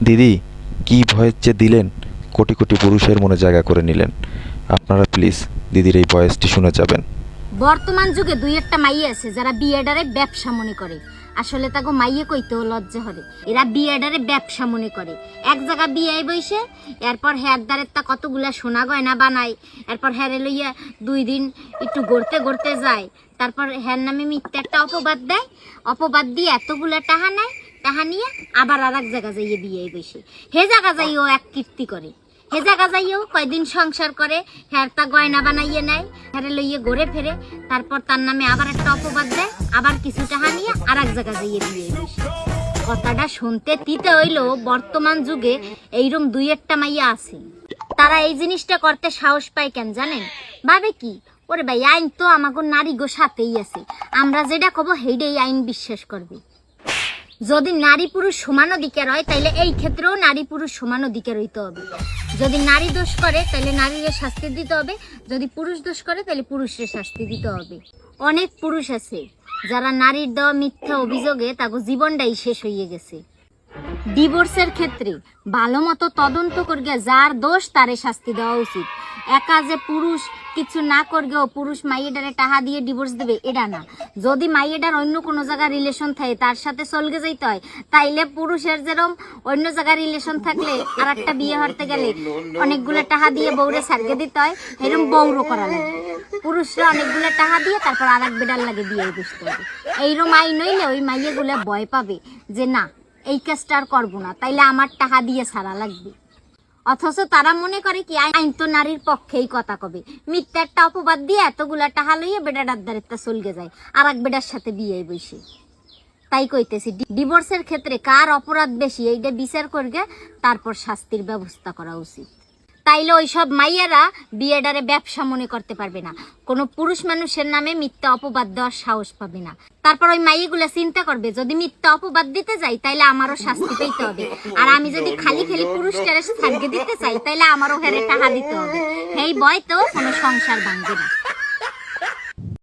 দিদি কি ভয়েস যে দিলেন, কোটি কোটি পুরুষের মনে জায়গা করে নিলেন। আপনারা প্লিজ দিদির এই ভয়েসটি শুনে যাবেন। বর্তমান যুগে দুই একটা মাইয়ে আছে যারা বিয়েডারে ব্যবসা মনে করে। আসলে তাকে মাইয়ে কইতেও লজ্জা হবে। এরা বিয়েডারে ব্যবসা মনে করে। এক জায়গা বিয়ে বইসে, এরপর হ্যার দ্বারের তা কতগুলা সোনা গয়না বানায়, এরপর হ্যারে লইয়া 2 দিন একটু গড়তে গড়তে যায়, তারপর হ্যার নামে মিথ্যা একটা অপবাদ দেয়, অপবাদ দিয়ে এতগুলা টাকা নেয়, টাকা নিয়ে আবার আর এক জায়গা যাইয়ে বিয়ে বসে। হে জায়গা যাইও এক কীর্তি করে, হে জায়গা যাইও কয়দিন সংসার করে, হ্যার তা গয়না বানাইয়ে নেয়, হ্যারে লইয়ে ঘুরে ফেরে, তারপর তার নামে আবার একটা অপবাদ দেয়, আবার কিছু টাকা নিয়ে আর এক জায়গা যাইয়ে বিয়ে বসে। কথাটা শুনতে তিতে হইলো বর্তমান যুগে এইরকম দুই একটা মাইয়া আছে। তারা এই জিনিসটা করতে সাহস পায় কেন জানেন? ভাবে কি, ওরে ভাই আইন তো আমাকে নারী গো সাথেই আছে, আমরা যেটা কব সেইটাই আইন বিশ্বাস করবে। যদি নারী পুরুষ সমান অধিকার হয় তাইলে এই ক্ষেত্রেও নারী পুরুষ সমান অধিকার হইতে হবে। যদি নারী দোষ করে তাহলে নারীরে শাস্তি দিতে হবে, যদি পুরুষ দোষ করে তাহলে পুরুষের শাস্তি দিতে হবে। অনেক পুরুষ আছে যারা নারীর দেওয়া মিথ্যা অভিযোগে তাকে জীবনটাই শেষ হয়ে গেছে। ডিভোর্সের ক্ষেত্রে ভালো মতো তদন্ত করিয়া যার দোষ তারে শাস্তি দেওয়া উচিত। একা যে পুরুষ কিছু না করগেও পুরুষ মাইয়েটারে টাকা দিয়ে ডিভোর্স দেবে এটা না। যদি মাইয়েটার অন্য কোনো জায়গায় রিলেশন থাকে তার সাথে চলগে যাইতে হয়, তাইলে পুরুষের যেরকম অন্য জায়গায় রিলেশন থাকলে আর একটা বিয়ে হতে গেলে অনেকগুলো টাকা দিয়ে বউরে সারগে দিতে হয়, এরকম বউরও করা লাগবে। পুরুষরা অনেকগুলো টাকা দিয়ে তারপর আর এক বেটার লাগে বিয়ে বসতে হবে। এইরকম আইন হইলে ওই মাইয়েগুলো ভয় পাবে যে না এই কাজটা আর করবো না, তাইলে আমার টাকা দিয়ে ছাড়া লাগবে। অথচ তারা মনে করে কি আইন তো নারীর পক্ষেই কথা কবে, মিথ্যা একটা অপবাদ দিয়ে এতগুলা টাকা লইয়ে বেটার দ্বারেরটা চলগে যায় আর এক বেটার সাথে বিয়ে বসে। তাই কইতেছি ডিভোর্সের ক্ষেত্রে কার অপরাধ বেশি এইটা বিচার করগে তারপর শাস্তির ব্যবস্থা করা উচিত। তাইলে ওইসব মাইয়েরা বিয়েডারে ব্যবসা মনে করতে পারবে না, কোনো পুরুষ মানুষের নামে মিথ্যা অপবাদ দেওয়ার সাহস পাবে না। তারপর ওই মাইয়েগুলা চিন্তা করবে যদি মিথ্যা অপবাদ দিতে যাই তাইলে আমারও শাস্তি পেতে হবে, আর আমি যদি খালি খালি পুরুষটারে সার্গে দিতে চাই তাইলে আমারও হেরে টাকা দিতে হবে। এই ভয় তো কোনো সংসার ভাঙবে না।